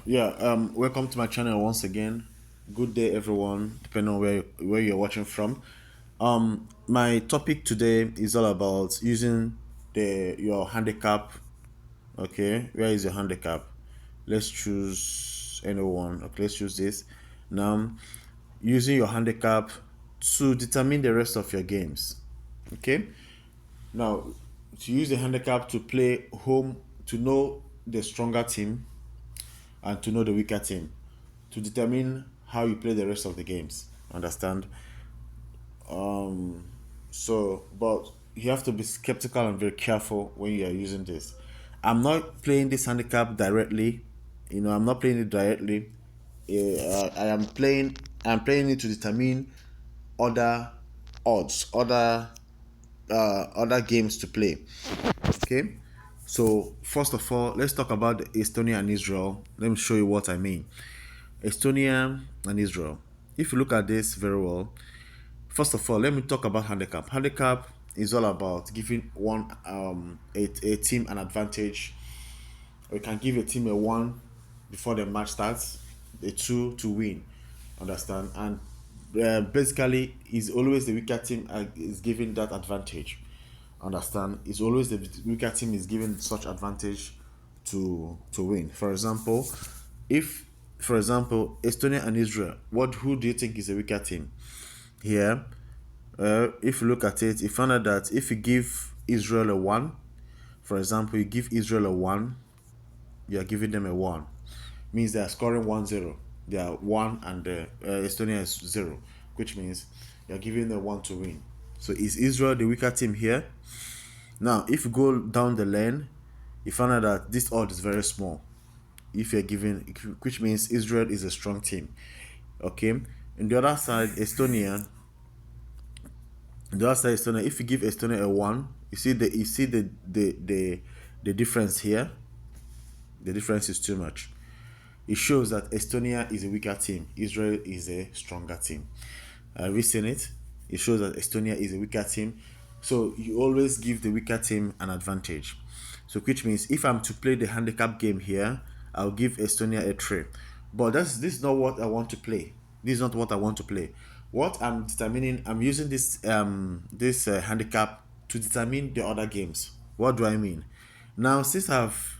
Welcome to my channel once again. Good day, everyone, depending on where you're watching from. My topic today is all about using your handicap. Okay, where is your handicap? Let's choose anyone. Okay, let's choose this. Now, using your handicap to determine the rest of your games. Okay, now to use the handicap to play home to know the stronger team and to know the weaker team to determine how you play the rest of the games. Understand? But you have to be skeptical and very careful when you are using this. I'm not playing this handicap directly. I'm not playing it directly. I am playing. I'm playing it to determine other odds, other games to play. Okay. So first of all, let's talk about Estonia and Israel. Let me show you what I mean. Estonia and Israel. If you look at this very well, first of all, let me talk about handicap. Handicap is all about giving a team an advantage. We can give a team a one before the match starts, a two to win. Understand? And basically, is always the weaker team is given that advantage. Understand? It's always the weaker team is given such advantage to win. If for example Estonia and Israel, who do you think is a weaker team here? If you look at it, you find out that if you give Israel a one, for example, you give Israel a one, you are giving them a one. Means they are scoring 1-0. They are one and Estonia is zero, which means you are giving them one to win. So is Israel the weaker team here? Now, if you go down the lane, you find out that this odd is very small. If you're given, which means Israel is a strong team. Okay. On the other side, Estonia. On the other side, Estonia. If you give Estonia a one, you see the difference here. The difference is too much. It shows that Estonia is a weaker team. Israel is a stronger team. Have you seen it? It shows that Estonia is a weaker team. So you always give the weaker team an advantage. So which means if I'm to play the handicap game here, I'll give Estonia a 3. But this is not what I want to play. This is not what I want to play. What I'm determining, I'm using this handicap to determine the other games. What do I mean? Now, since I've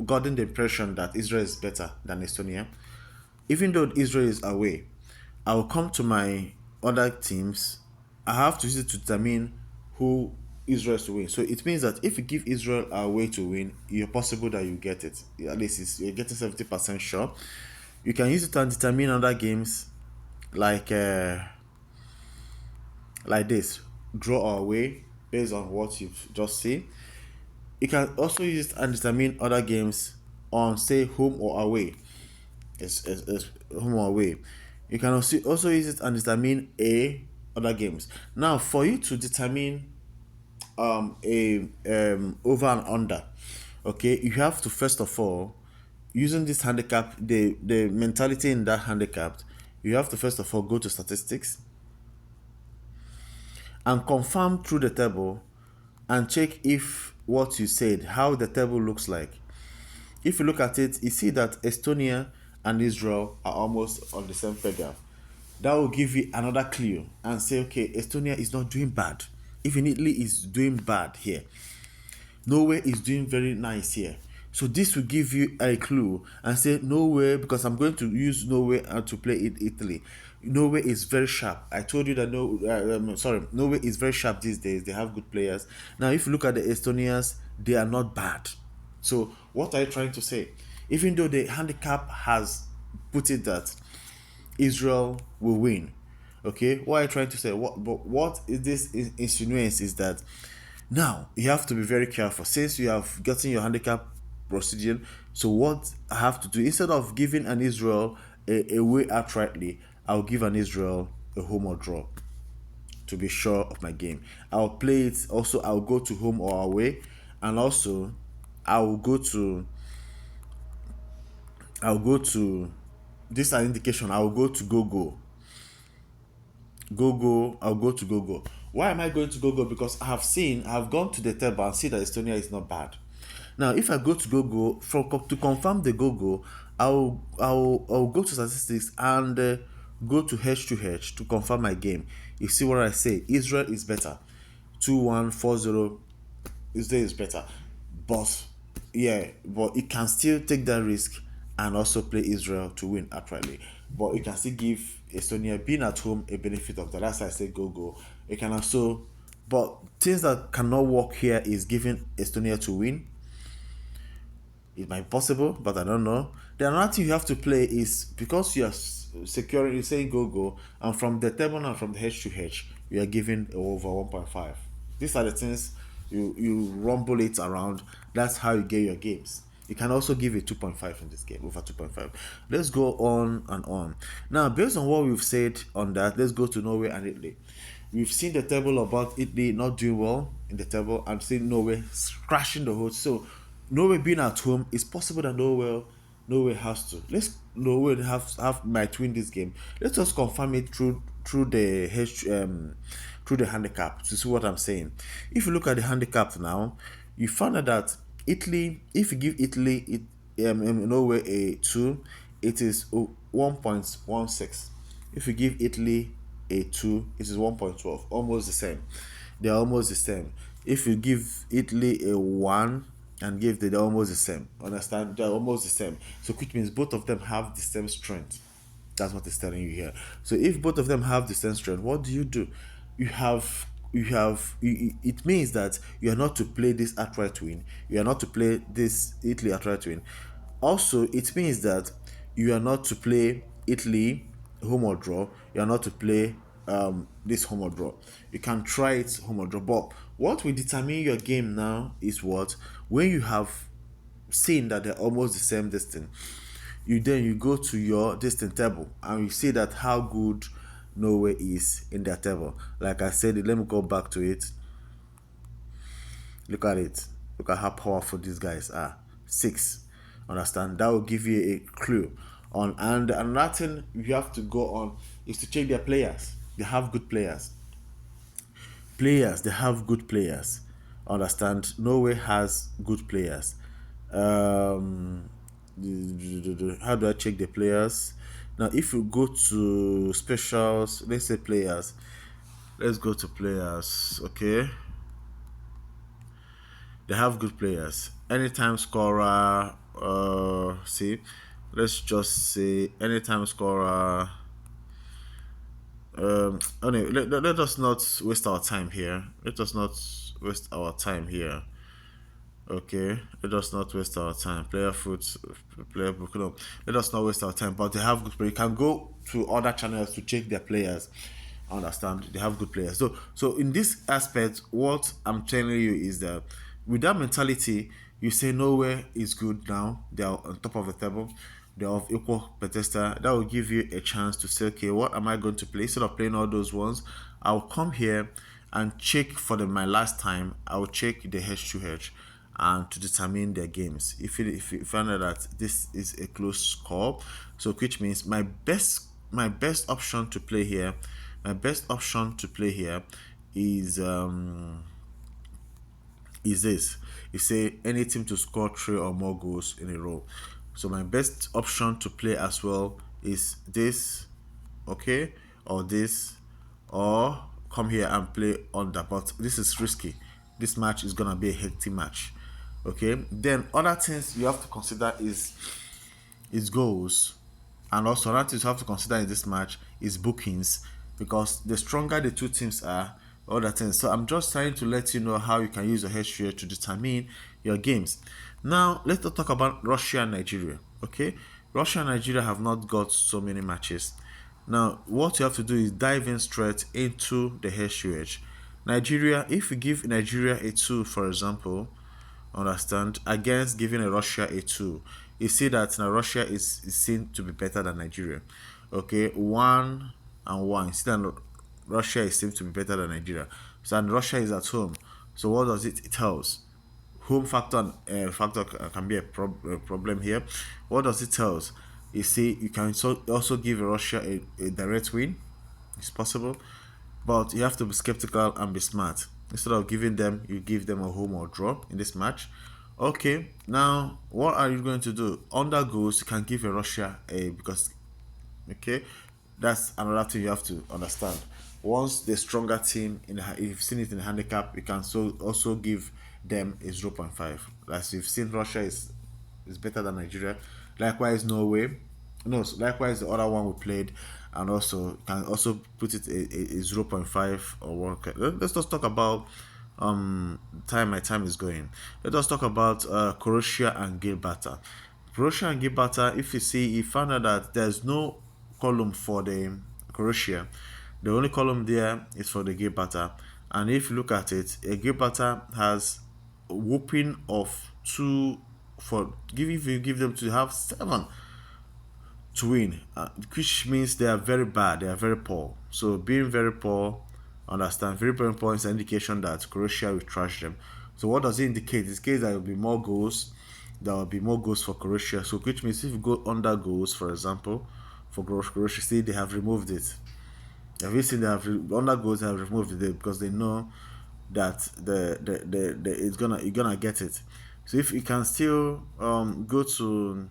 gotten the impression that Israel is better than Estonia, even though Israel is away, I will come to my other teams. I have to use it to determine who Israel is to win. So it means that if you give Israel a way to win, you're possible that you get it. At least you're getting 70% sure. You can use it to determine other games like this, draw or away based on what you've just seen. You can also use it and determine other games on say home or away. It's home or away. You can also use it and determine other games. Now, for you to determine a over and under, okay, you have to first of all using this handicap, the mentality in that handicap, you have to first of all go to statistics and confirm through the table and check if what you said, how the table looks like. If you look at it, you see that Estonia and Israel are almost on the same figure. That will give you another clue and say, okay, Estonia is not doing bad. Even Italy is doing bad here. Norway is doing very nice here. So this will give you a clue and say Norway, because I'm going to use Norway to play Italy. Norway is very sharp. I told you that Norway is very sharp these days. They have good players. Now, if you look at the Estonians, they are not bad. So what are you trying to say? Even though the handicap has put it that Israel will win, okay, what are you trying to say? What is this insinuates is that now you have to be very careful since you have gotten your handicap procedure. So what I have to do, instead of giving an Israel a way outrightly, I'll give an Israel a home or draw to be sure of my game. I'll play it also. I'll go to home or away, and also I'll go to I'll go to this an indication. I'll go to go. I'll go to go. Why am I going to go? Because I have gone to the table and see that Estonia is not bad. Now, if I go to Google to confirm the Google, I'll go to statistics and go to H2H to confirm my game. You see what I say? Israel is better. 2-1-4-0. Israel is better, but yeah, but it can still take that risk and also play Israel to win outrightly. But it can still give Estonia being at home a benefit of that. That's why I say go. It can also, but things that cannot work here is giving Estonia to win. It might be possible, but I don't know. The another thing you have to play is because you are securing, you're saying go, and from the table and from the H2H, you are giving over 1.5. These are the things you rumble it around. That's how you get your games. You can also give a 2.5 in this game, over 2.5. Let's go on and on. Now, based on what we've said on that, let's go to Norway and Italy. We've seen the table about Italy not doing well in the table and seen Norway crashing the whole. So Norway being at home, it's possible that Norway has to. Let's Norway have might win this game. Let's just confirm it through the through the handicap to see what I'm saying. If you look at the handicap now, you find out that Italy, if you give Italy Norway a 2, it is 1.16. If you give Italy a 2, it is 1.12, almost the same. They're almost the same. If you give Italy a 1 and give they're almost the same. Understand? They're almost the same. So which means both of them have the same strength. That's what it's telling you here. So if both of them have the same strength, what do? It means that you are not to play this outright win. You are not to play this Italy outright win. Also, it means that you are not to play Italy home or draw. You are not to play this home or draw. You can try it home or draw. But what will determine your game now is what, when you have seen that they're almost the same distance, you go to your distant table and you see that how good Norway is in their table. Like I said, let me go back to it. Look at it. Look at how powerful these guys are. 6. Understand? That will give you a clue on. And another thing you have to go on is to check their players. They have good players. They have good players. Understand? Norway has good players. How do I check the players? Now, if you go to specials, let's say players. Let's go to players. Okay, they have good players. Anytime scorer. See, let's just say anytime scorer. Anyway, let us not waste our time here. Let us not waste our time here. Okay, let us not waste our time. Player foot, player book. No, let us not waste our time. But they have good players. You can go to other channels to check their players. Understand? They have good players. So in this aspect, what I'm telling you is that with that mentality, you say Norway is good now. They are on top of the table. They are of equal pedestal. That will give you a chance to say, okay, what am I going to play? Instead of playing all those ones, I'll come here and check for my last time. I'll check the H2H and to determine their games. If you find out that this is a close score, so which means my best option to play here, is this. You say any team to score 3 or more goals in a row. So my best option to play as well is this, okay, or this, or come here and play under. But this is risky. This match is gonna be a hectic match. Okay. Then other things you have to consider is goals, and also another thing you have to consider in this match is bookings, because the stronger the two teams are, other things. So I'm just trying to let you know how you can use your history to determine your games. Now let's talk about Russia and Nigeria. Okay, Russia and Nigeria have not got so many matches. Now what you have to do is dive in straight into the HUH. Nigeria, if you give Nigeria a 2, for example, understand, against giving a Russia a 2, you see that now Russia is seen to be better than Nigeria. Okay, 1-1. You see that Russia is seen to be better than Nigeria. So and Russia is at home. So what does it tell us? Home factor can be a problem here. What does it tell us? You see, you can also give Russia a direct win. It's possible, but you have to be skeptical and be smart. Instead of giving them, you give them a home or draw in this match, Okay, now what are you going to do? Under goals, you can give a Russia a because okay, that's another thing you have to understand. Once the stronger team in if you've seen it in the handicap, you can so also give them a 0.5. Like you've seen Russia is better than Nigeria. Likewise, Norway. No, likewise the other one we played, and also can also put it a 0.5 or one. Let's just talk about time. My time is going. Let us talk about Croatia and Gibraltar. Croatia and Gibraltar. If you see, you found out that there's no column for the Croatia. The only column there is for the Gibraltar. And if you look at it, a Gibraltar has a whooping of two for give if you give them to have seven to win, which means they are very bad, they are very poor. So being very poor, understand, very poor is an indication that Croatia will trash them. So what does it indicate? It indicates that there will be more goals. There will be more goals for Croatia. So which means if you go under goals, for example, for Croatia, see they have removed it. Have you seen they have under goals they have removed it because they know that the it's gonna you're gonna get it. So if you can still go to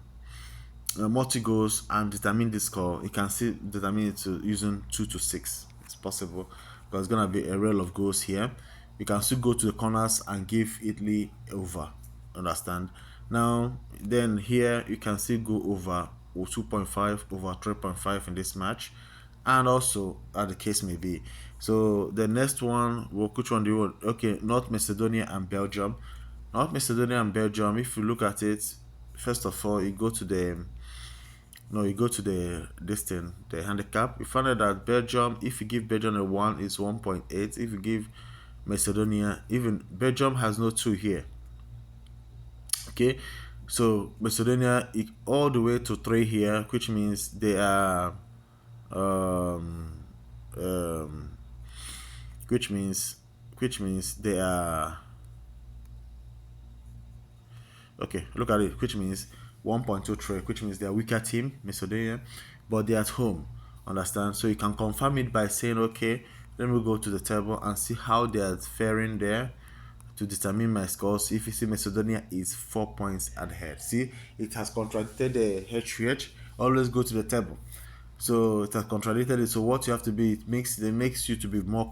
multi goals and determine the score, you can still determine it to using 2 to 6. It's possible because it's gonna be a rail of goals here. You can still go to the corners and give Italy over. Understand? Now then here you can still go over 2.5 over 3.5 in this match, and also as the case may be. So the next one, well, which one do you want? Okay, North Macedonia and Belgium. North Macedonia and Belgium. If you look at it, first of all, you go to the no, you go to the this thing, the handicap. You find out that Belgium, if you give Belgium a 1, it's 1.8. If you give Macedonia, even Belgium has no 2 here. Okay, so Macedonia all the way to 3 here, which means they are um um which means they are okay, look at it, which means 1.23, which means they're a weaker team, Macedonia, but they're at home. Understand? So you can confirm it by saying, okay, let me go to the table and see how they are faring there to determine my scores. If you see Macedonia is 4 points ahead. See, it has contradicted the HH. Always go to the table. So it has contradicted it. So what you have to be, it makes you to be more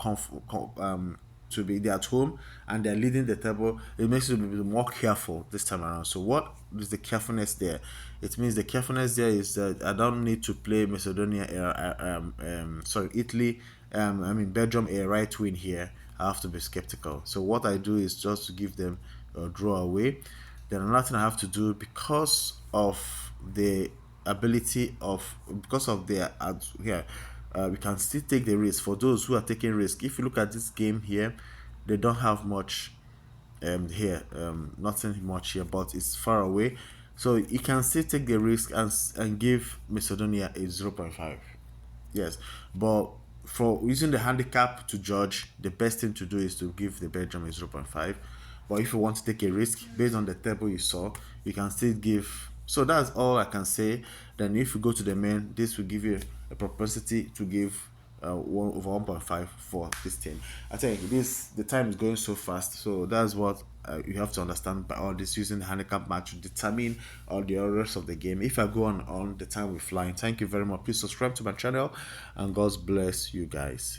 to be there at home and they're leading the table. It makes you to be more careful this time around. So what is the carefulness there? It means the carefulness there is that I don't need to play Macedonia, sorry, Italy, I mean Belgium a right win here. I have to be skeptical. So what I do is just to give them a draw away. Then another thing I have to do because of the ability of because of their here we can still take the risk for those who are taking risk. If you look at this game here, they don't have much here, nothing much here, but it's far away, so you can still take the risk and give Macedonia a 0.5. Yes, but for using the handicap to judge, the best thing to do is to give the Belgium a 0.5. But if you want to take a risk based on the table you saw, you can still give. So that's all I can say. Then if you go to the main, this will give you a propensity to give 1 over 1.5 for this thing. I think the time is going so fast, so that's what you have to understand by all this using the handicap match to determine all the rest of the game. If I go on the time we're flying, thank you very much. Please subscribe to my channel and God bless you guys.